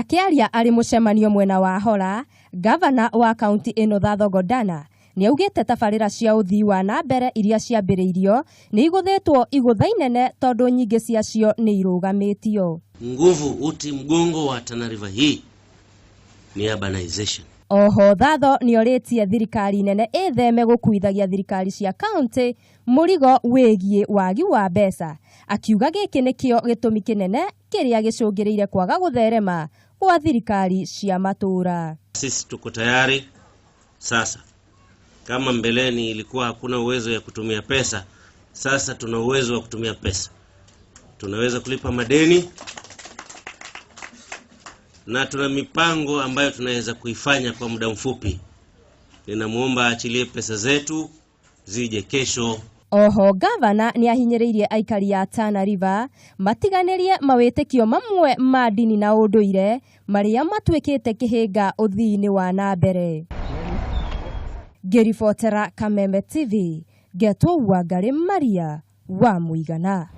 Akiaria ari mucemanio mwena wa Hora, gavana wa kaunti ino Thato Godana ni augite tabarira cia uthii wa na mbere iria ciambiriirio ni iguthetwo igutha inene tondu nyingi ciacio ni irugamitio. Nguvu uti mgongo wa Tana River hii ni urbanization. Oho Thato ni oritie thirikari nene itheme gukuithagia thirikari cia kaunti murigo wigie wagi wa mbeca, akiuga giki nikio gitumi kinene kiria gicungiriire kwaga gutherema kwa thirikari cia matura. Sisi tuko tayari sasa. Kama mbeleni ilikuwa hakuna uwezo ya kutumia pesa, sasa tuna uwezo wa kutumia pesa. Tunaweza kulipa madeni na tuna mipango ambayo tunaweza kuifanya kwa muda mfupi. Ninamuomba achilie pesa zetu zije kesho. Oho gavana ni ahinyiriirie aikari ya Tana River matiganirie mawitikio mamwe ma dini na unduire maria matwikite kihinga uthii-ini wa na mbere. Ngiribotera Kameme TV, Getwo Wangari Maria wa Muigana.